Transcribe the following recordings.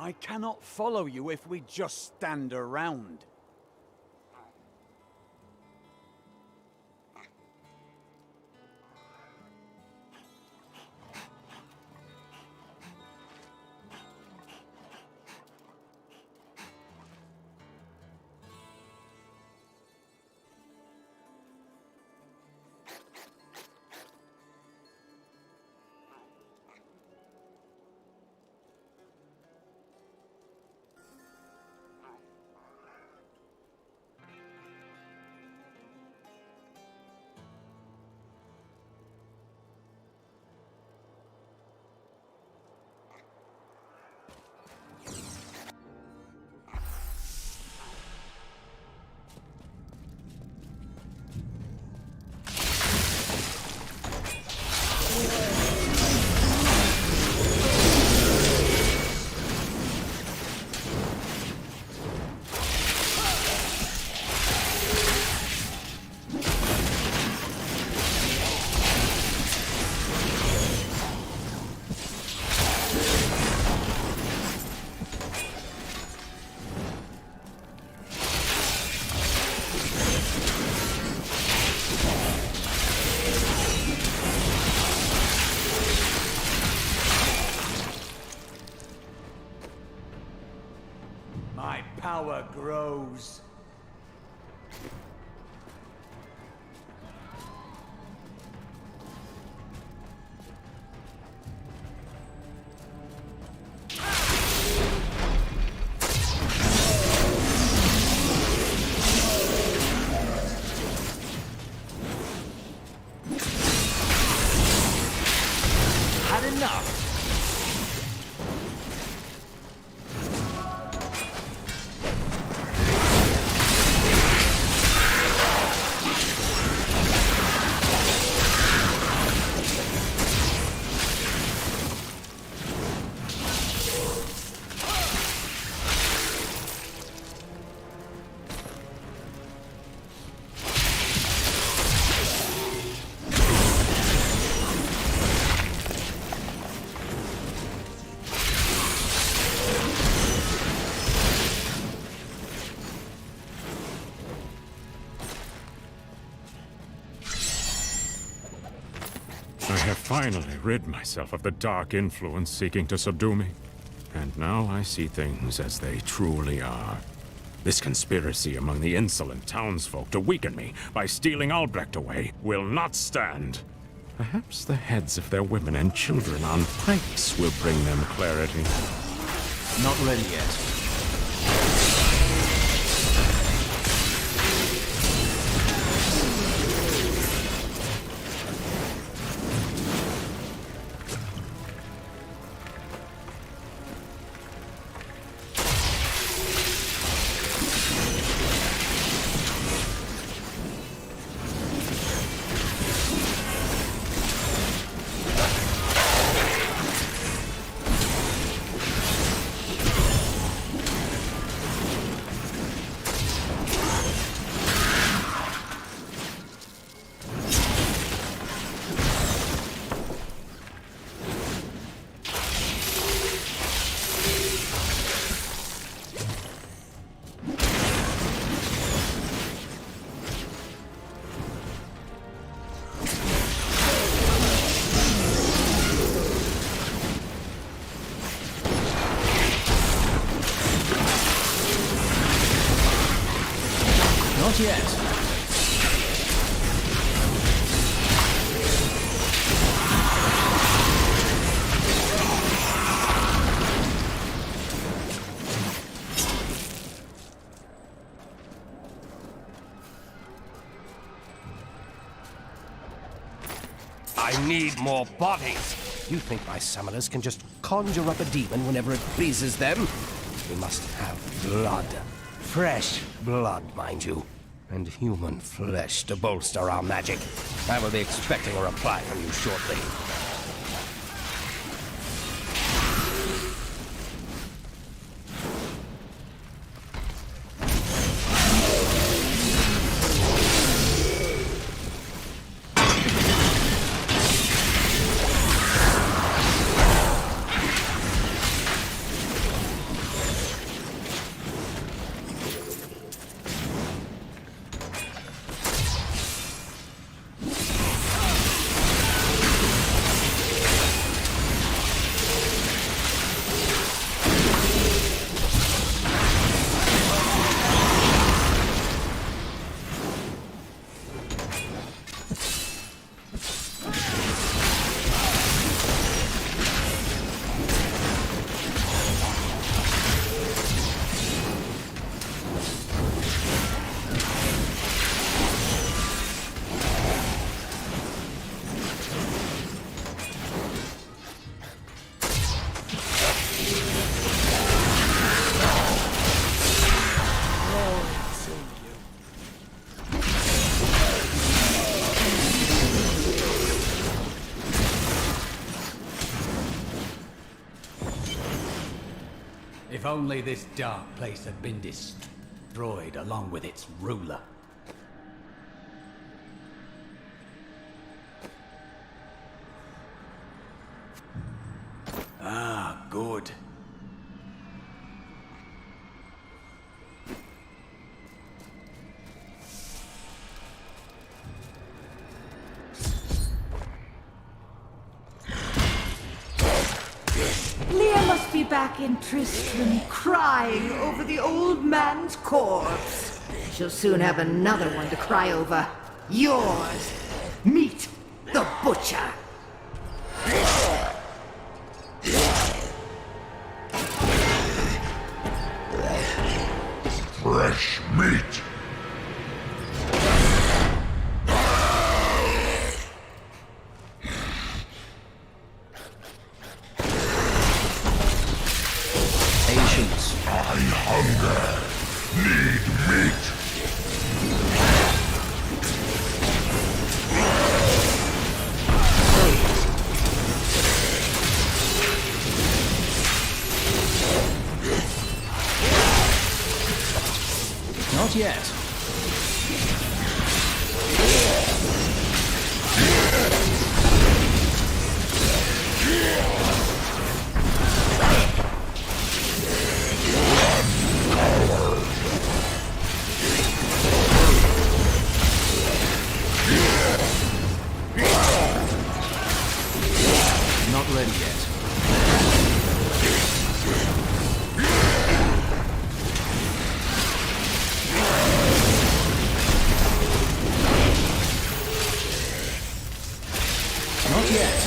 I cannot follow you if we just stand around. My power grows. Had enough. I have finally rid myself of the dark influence seeking to subdue me. And now I see things as they truly are. This conspiracy among the insolent townsfolk to weaken me by stealing Albrecht away will not stand. Perhaps the heads of their women and children on pikes will bring them clarity. Not ready yet. Not yet. I need more bodies. You think my summoners can just conjure up a demon whenever it pleases them? We must have blood. Fresh blood, mind you. And human flesh to bolster our magic. I will be expecting a reply from you shortly. If only this dark place had been destroyed along with its ruler. Ah, good. Leah must be back in Tristram, crying over the old man's corpse. She'll soon have another one to cry over. Yours. Meet the butcher. Fresh meat! Patience. I hunger! Need meat! Not yet. Not ready yet. Not yet.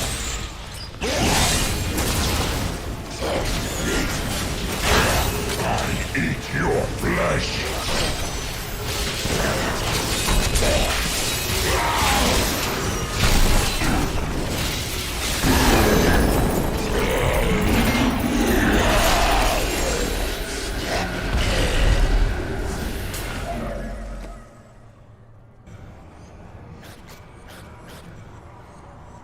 I eat your flesh!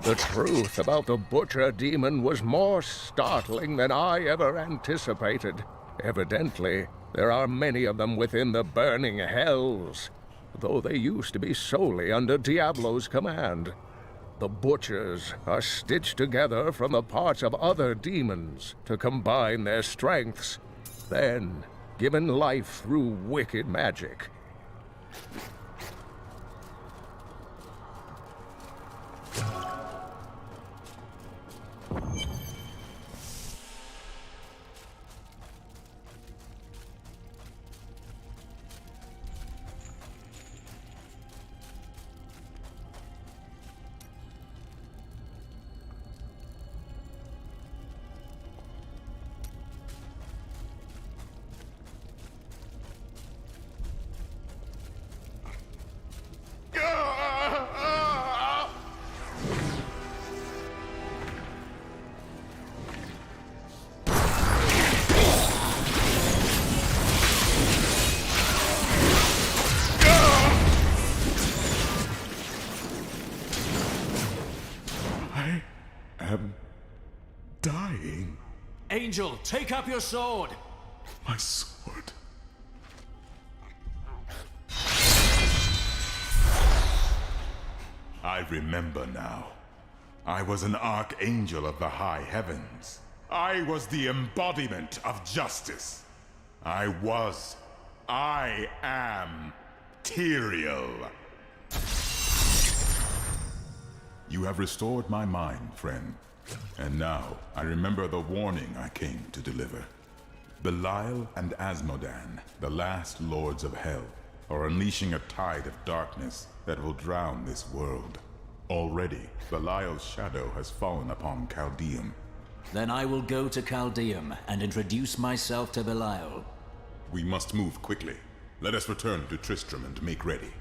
The truth about the Butcher Demon was more startling than I ever anticipated. Evidently, there are many of them within the burning hells, though they used to be solely under Diablo's command. The Butchers are stitched together from the parts of other demons to combine their strengths, then given life through wicked magic. I am dying. Angel, take up your sword! My sword. I remember now. I was an archangel of the high heavens. I was the embodiment of justice. I am Tyrael. You have restored my mind, friend. And now, I remember the warning I came to deliver. Belial and Asmodan, the last lords of hell, are unleashing a tide of darkness that will drown this world. Already, Belial's shadow has fallen upon Chaldeum. Then I will go to Chaldeum and introduce myself to Belial. We must move quickly. Let us return to Tristram and make ready.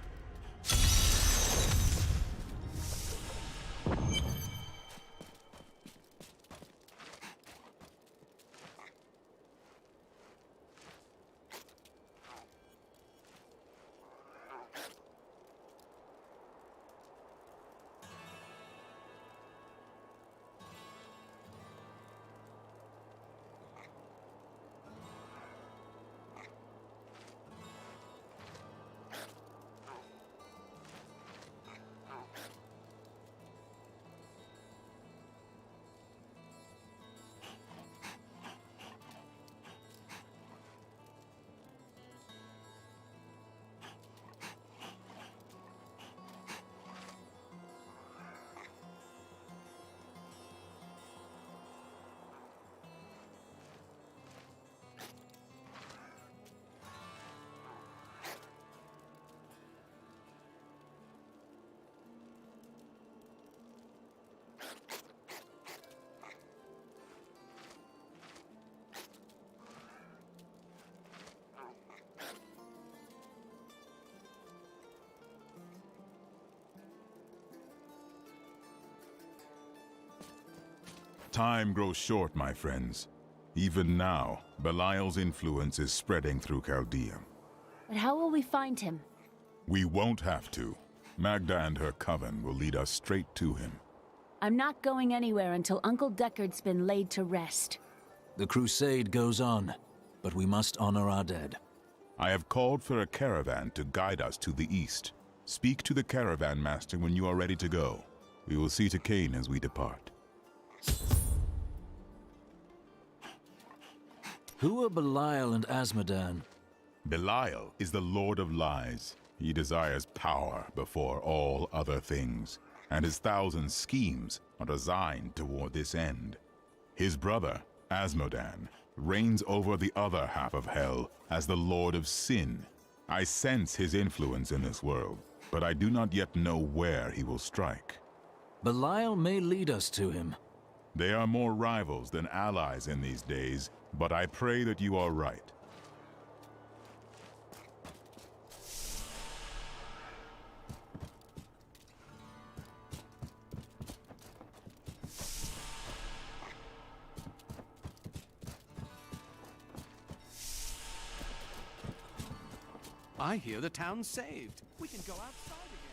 Time grows short, my friends. Even now, Belial's influence is spreading through Chaldea. But how will we find him? We won't have to. Magda and her coven will lead us straight to him. I'm not going anywhere until Uncle Deckard's been laid to rest. The crusade goes on, but we must honor our dead. I have called for a caravan to guide us to the east. Speak to the caravan master when you are ready to go. We will see to Cain as we depart. Who are Belial and Azmodan? Belial is the Lord of Lies. He desires power before all other things, and his thousand schemes are designed toward this end. His brother, Azmodan, reigns over the other half of Hell as the Lord of Sin. I sense his influence in this world, but I do not yet know where he will strike. Belial may lead us to him. They are more rivals than allies in these days, but I pray that you are right. I hear the town's saved. We can go outside again.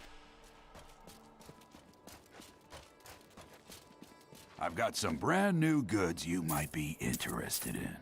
I've got some brand new goods you might be interested in.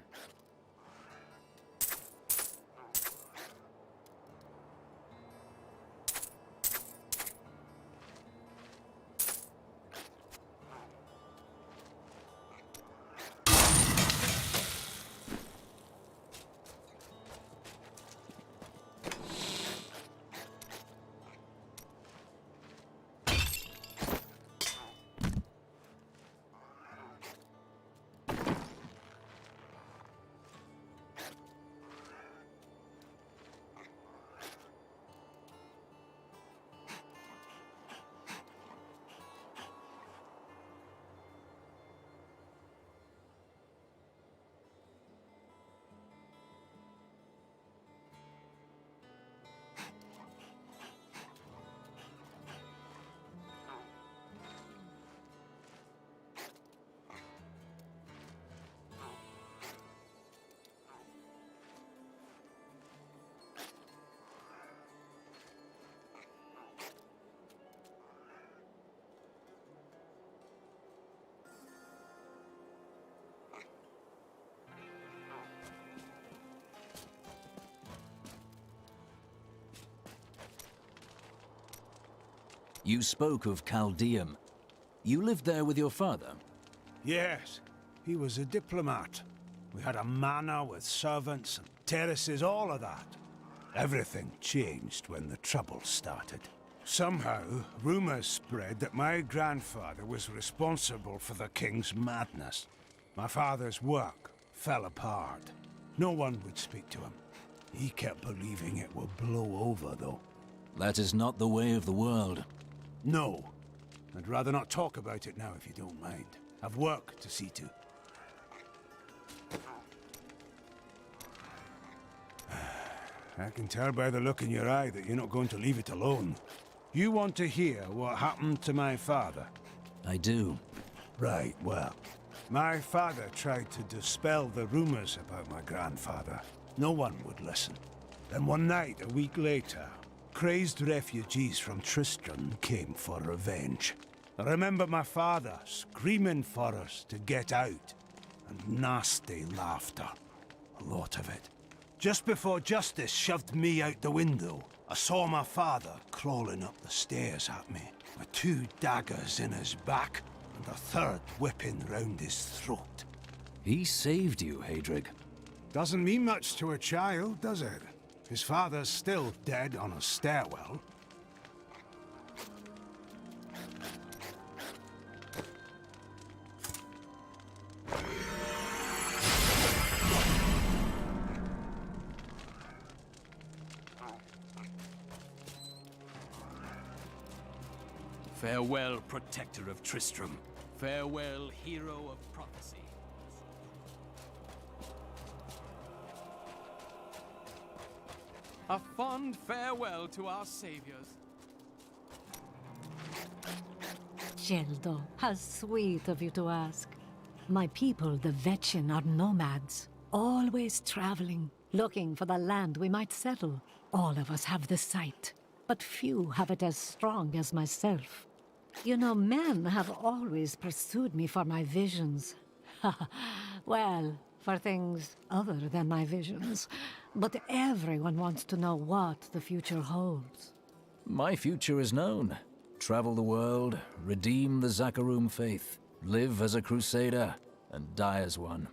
You spoke of Chaldeum. You lived there with your father? Yes, he was a diplomat. We had a manor with servants and terraces, all of that. Everything changed when the trouble started. Somehow, rumors spread that my grandfather was responsible for the king's madness. My father's work fell apart. No one would speak to him. He kept believing it would blow over, though. That is not the way of the world. No. I'd rather not talk about it now, if you don't mind. I've work to see to. I can tell by the look in your eye that you're not going to leave it alone. You want to hear what happened to my father? I do. Right, well. My father tried to dispel the rumors about my grandfather. No one would listen. Then one night, a week later, crazed refugees from Tristram came for revenge. I remember my father screaming for us to get out, and nasty laughter. A lot of it. Just before justice shoved me out the window, I saw my father crawling up the stairs at me, with 2 daggers in his back, and a third whipping round his throat. He saved you, Hadrig. Doesn't mean much to a child, does it? His father's still dead on a stairwell. Farewell, protector of Tristram. Farewell, hero of prophecy. A fond farewell to our saviors. Geldo, how sweet of you to ask. My people, the Vetchin, are nomads, always traveling, looking for the land we might settle. All of us have the sight, but few have it as strong as myself. You know, men have always pursued me for my visions. Well, for things other than my visions. But everyone wants to know what the future holds. My future is known. Travel the world, redeem the Zakarum faith, live as a Crusader, and die as one.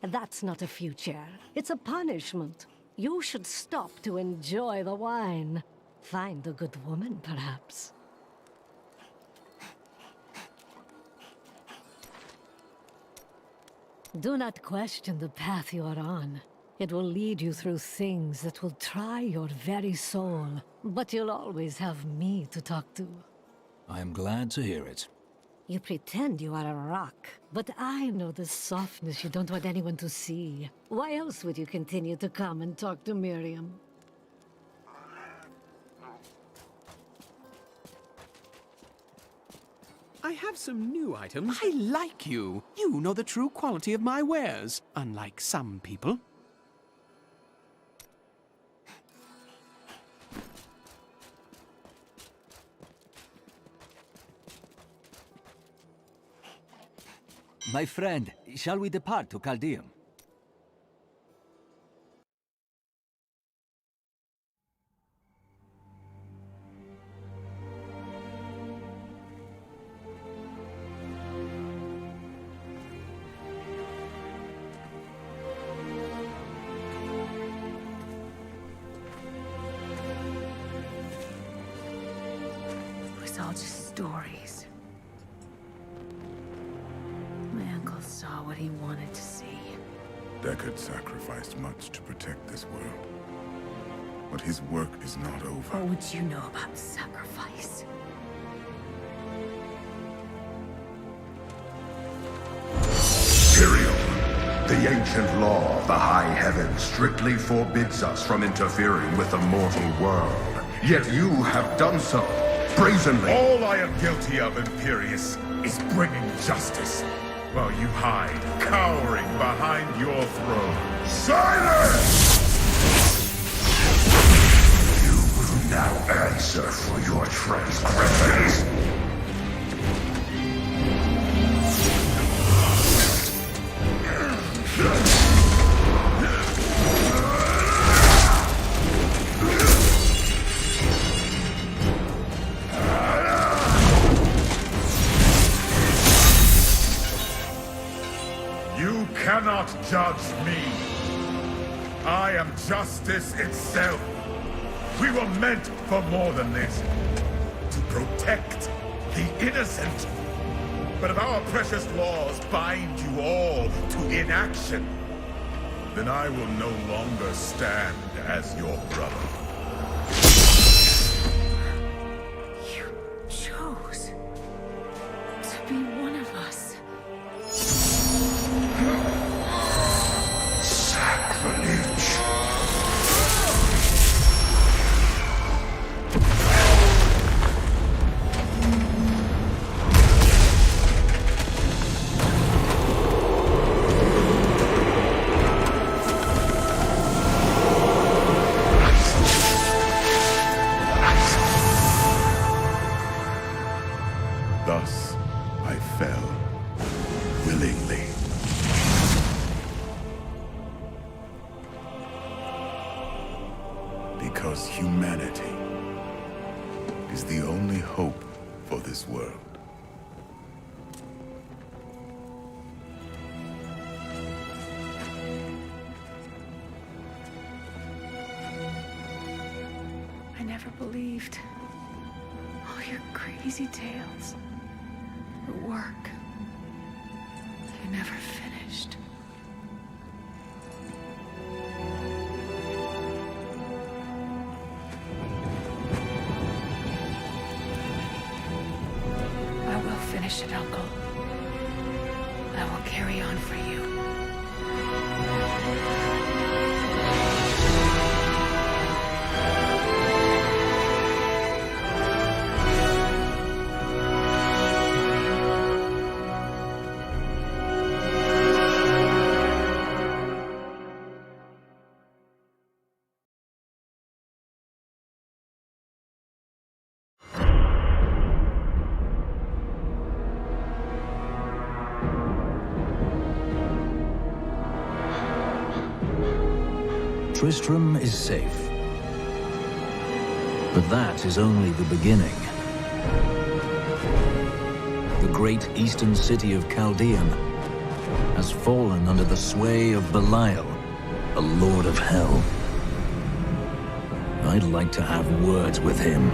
That's not a future. It's a punishment. You should stop to enjoy the wine. Find a good woman, perhaps. Do not question the path you are on. It will lead you through things that will try your very soul. But you'll always have me to talk to. I am glad to hear it. You pretend you are a rock, but I know the softness you don't want anyone to see. Why else would you continue to come and talk to Miriam? I have some new items. I like you. You know the true quality of my wares, unlike some people. My friend, shall we depart to Caldeum? It was all just stories. My uncle saw what he wanted to see. Deckard sacrificed much to protect this world. But his work is not over. What would you know about sacrifice? Imperial. The ancient law of the high heavens strictly forbids us from interfering with the mortal world. Yet you have done so, brazenly. All I am guilty of, Imperius, is bringing justice, while you hide, cowering behind your throne. Silence! You will now answer for your transgressions. You cannot judge me. I am justice itself. We were meant for more than this. To protect the innocent. But if our precious laws bind you all to inaction, then I will no longer stand as your brother. You chose to be one of us. Sacrilege. Thus, I fell, willingly. Because humanity is the only hope for this world. I never believed all your crazy tales. Your work. You never finished. I will finish it, Uncle. I will carry on for you. Tristram is safe. But that is only the beginning. The great eastern city of Chaldean has fallen under the sway of Belial, a lord of hell. I'd like to have words with him.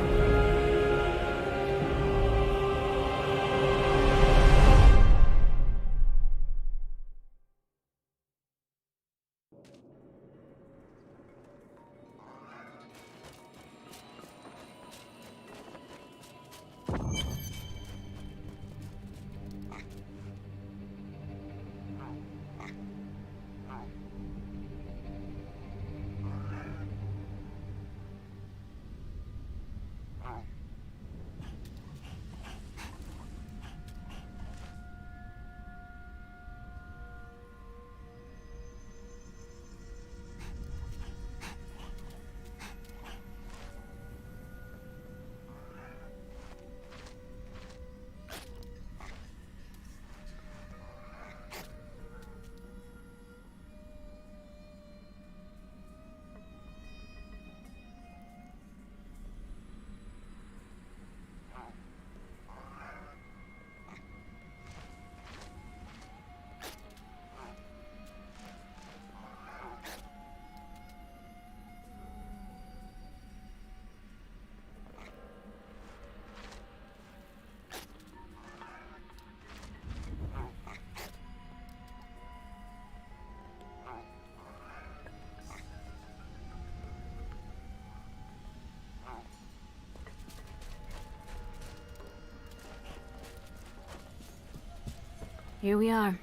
Here we are.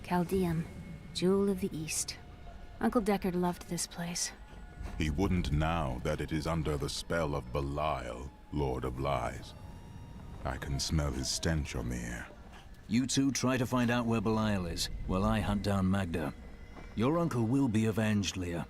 Chaldean, Jewel of the East. Uncle Deckard loved this place. He wouldn't now that it is under the spell of Belial, Lord of Lies. I can smell his stench on the air. You two try to find out where Belial is, while I hunt down Magda. Your uncle will be avenged, Leah.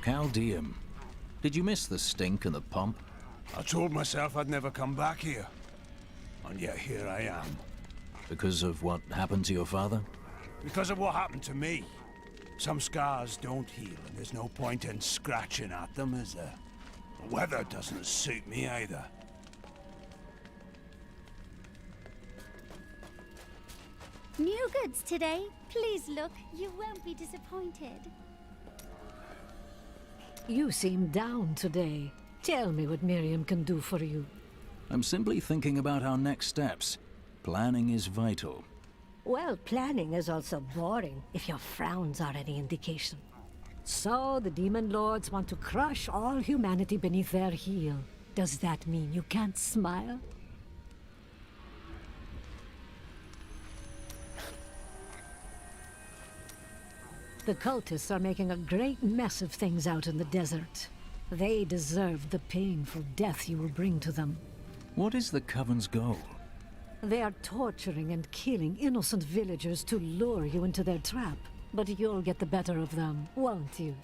Chaldean. Did you miss the stink and the pomp? I told myself I'd never come back here. And yet here I am. Because of what happened to your father? Because of what happened to me. Some scars don't heal, and there's no point in scratching at them, is there? The weather doesn't suit me either. New goods today. Please look, you won't be disappointed. You seem down today. Tell me what Miriam can do for you. I'm simply thinking about our next steps. Planning is vital. Well, planning is also boring, if your frowns are any indication. So, the Demon Lords want to crush all humanity beneath their heel. Does that mean you can't smile? The cultists are making a great mess of things out in the desert. They deserve the painful death you will bring to them. What is the Coven's goal? They are torturing and killing innocent villagers to lure you into their trap. But you'll get the better of them, won't you?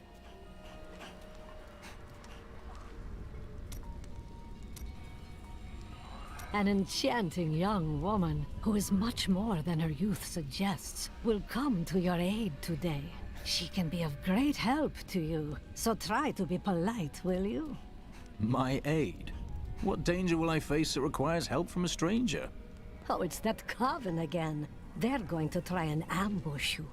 An enchanting young woman, who is much more than her youth suggests, will come to your aid today. She can be of great help to you, so try to be polite, will you? My aid? What danger will I face that requires help from a stranger? Oh, it's that Coven again. They're going to try and ambush you.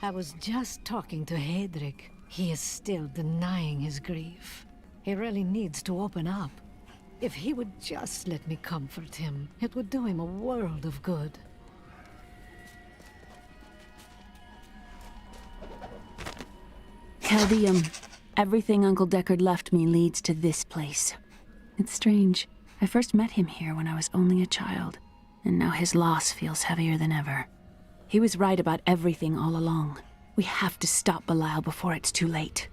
I was just talking to Hedrick. He is still denying his grief. He really needs to open up. If he would just let me comfort him, it would do him a world of good. Chaldean. Everything Uncle Deckard left me leads to this place. It's strange. I first met him here when I was only a child, and now his loss feels heavier than ever. He was right about everything all along. We have to stop Belial before it's too late.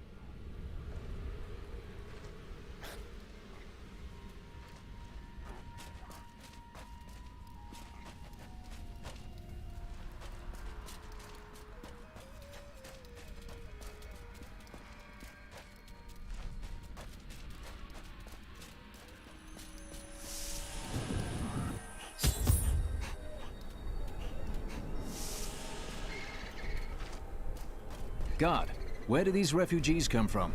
Guard, where do these refugees come from?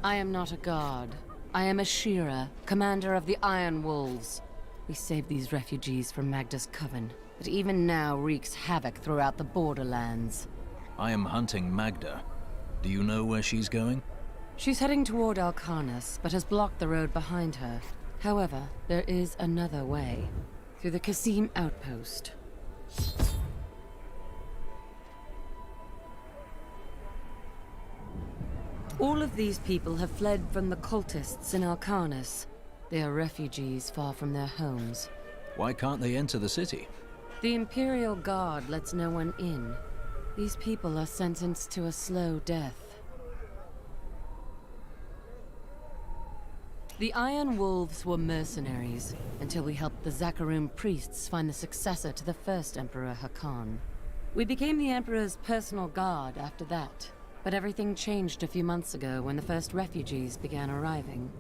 I am not a god. I am a Shira, commander of the Iron Wolves. We saved these refugees from Magda's coven, that even now wreaks havoc throughout the borderlands. I am hunting Magda. Do you know where she's going? She's heading toward Alcarnus, but has blocked the road behind her. However, there is another way. Through the Kasim outpost. All of these people have fled from the cultists in Alcarnus. They are refugees far from their homes. Why can't they enter the city? The Imperial Guard lets no one in. These people are sentenced to a slow death. The Iron Wolves were mercenaries, until we helped the Zakarum priests find the successor to the first Emperor Hakan. We became the Emperor's personal guard after that, but everything changed a few months ago when the first refugees began arriving.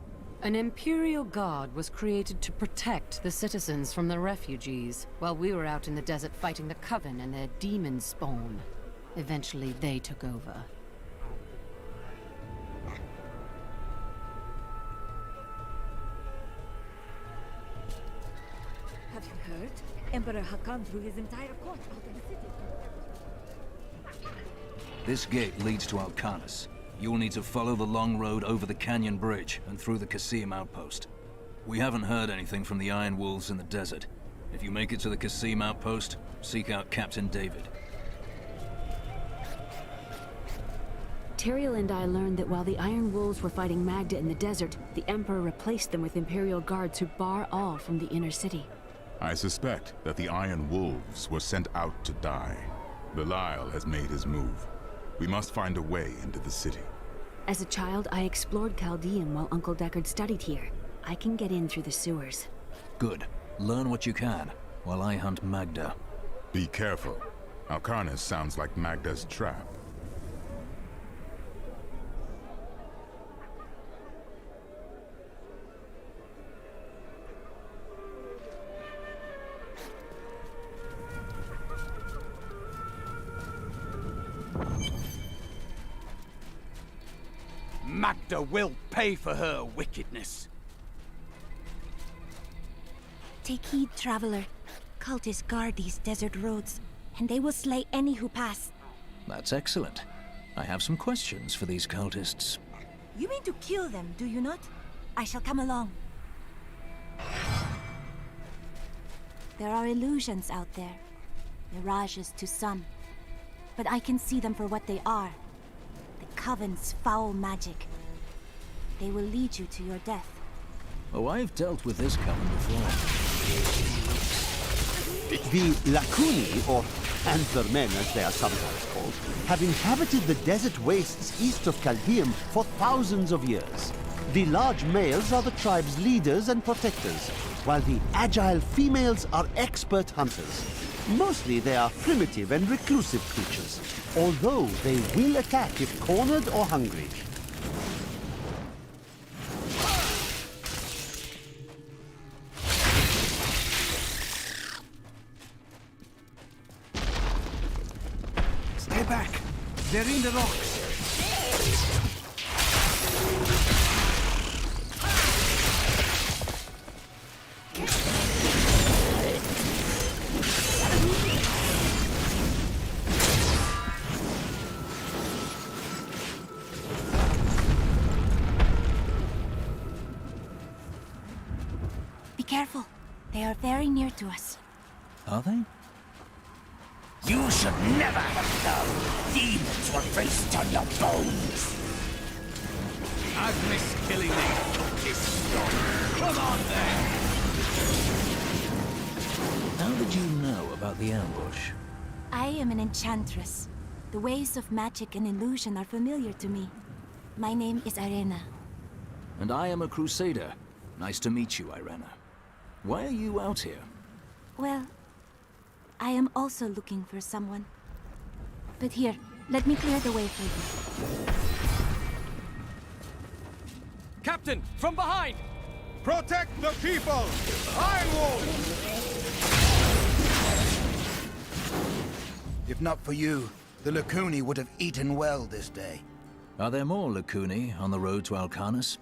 An Imperial Guard was created to protect the citizens from the refugees, while we were out in the desert fighting the Coven and their demon spawn. Eventually, they took over. Have you heard? Emperor Hakan threw his entire court out of the city. This gate leads to Alcarnus. You'll need to follow the long road over the canyon bridge and through the Kasim outpost. We haven't heard anything from the Iron Wolves in the desert. If you make it to the Kasim outpost, seek out Captain David. Teriel and I learned that while the Iron Wolves were fighting Magda in the desert, the Emperor replaced them with Imperial guards who bar all from the inner city. I suspect that the Iron Wolves were sent out to die. Belial has made his move. We must find a way into the city. As a child, I explored Chaldean while Uncle Deckard studied here. I can get in through the sewers. Good. Learn what you can, while I hunt Magda. Be careful. Alcarnus sounds like Magda's trap. Magda will pay for her wickedness. Take heed, traveler. Cultists guard these desert roads, and they will slay any who pass. That's excellent. I have some questions for these cultists. You mean to kill them, do you not? I shall come along. There are illusions out there. Mirages to some. But I can see them for what they are. The Coven's foul magic. They will lead you to your death. Oh, I've dealt with this coven before. The Lacuni, or Panther Men as they are sometimes called, have inhabited the desert wastes east of Chaldeum for thousands of years. The large males are the tribe's leaders and protectors, while the agile females are expert hunters. Mostly they are primitive and reclusive creatures, although they will attack if cornered or hungry. Stay back! They're in the rocks! Be careful. They are very near to us. Are they? You should never have known! Demons will feast on your bones! I've missed killing these stuff. Come on then! How did you know about the ambush? I am an enchantress. The ways of magic and illusion are familiar to me. My name is Irena. And I am a Crusader. Nice to meet you, Irena. Why are you out here? Well, I am also looking for someone. But here, let me clear the way for you. Captain, from behind! Protect the people! Iron Wolf! If not for you, The Lacuni would have eaten well this day. Are there more Lacuni on the road to Alcanus?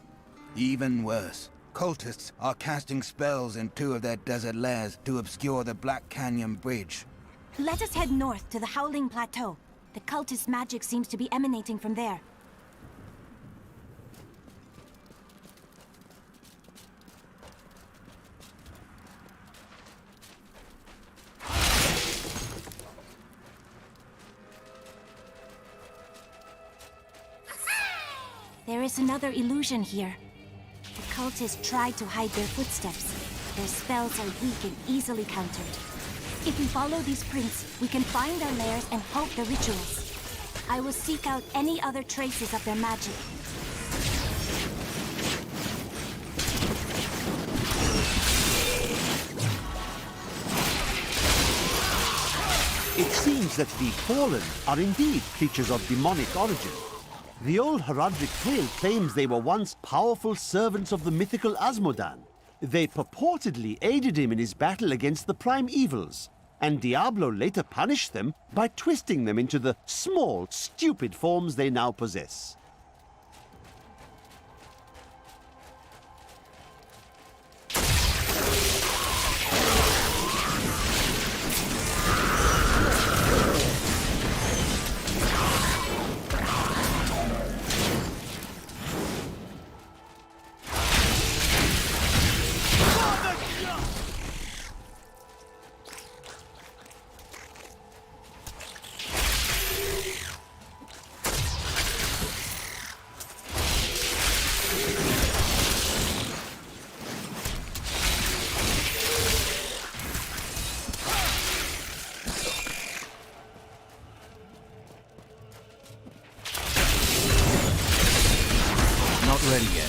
Even worse. Cultists are casting spells in 2 of their desert lairs to obscure the Black Canyon Bridge. Let us head north to the Howling Plateau. The cultist magic seems to be emanating from there. There is another illusion here. The cultists tried to hide their footsteps. Their spells are weak and easily countered. If we follow these prints, we can find our lairs and halt the rituals. I will seek out any other traces of their magic. It seems that the Fallen are indeed creatures of demonic origin. The old heraldic tale claims they were once powerful servants of the mythical Asmodan. They purportedly aided him in his battle against the prime evils, and Diablo later punished them by twisting them into the small, stupid forms they now possess. Not ready yet.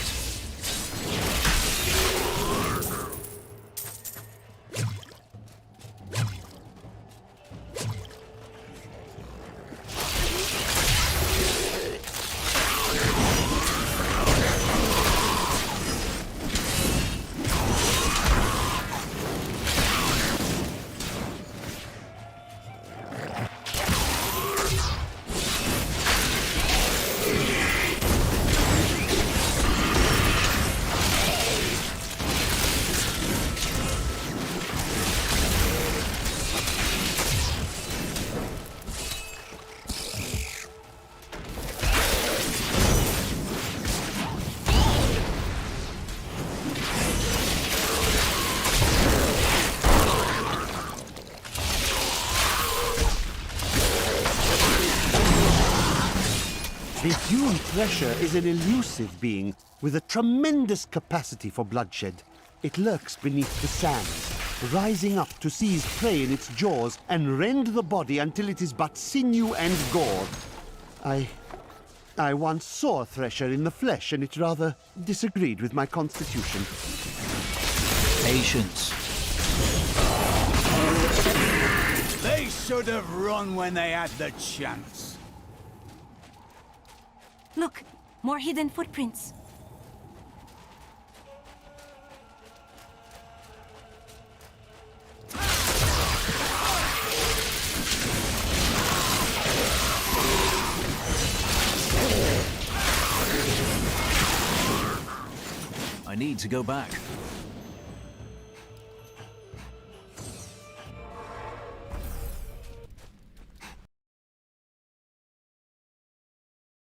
The Dune Thresher is an elusive being with a tremendous capacity for bloodshed. It lurks beneath the sands, rising up to seize prey in its jaws and rend the body until it is but sinew and gore. I once saw a Thresher in the flesh, and it rather disagreed with my constitution. Patience. They should have run when they had the chance. Look, more hidden footprints. I need to go back.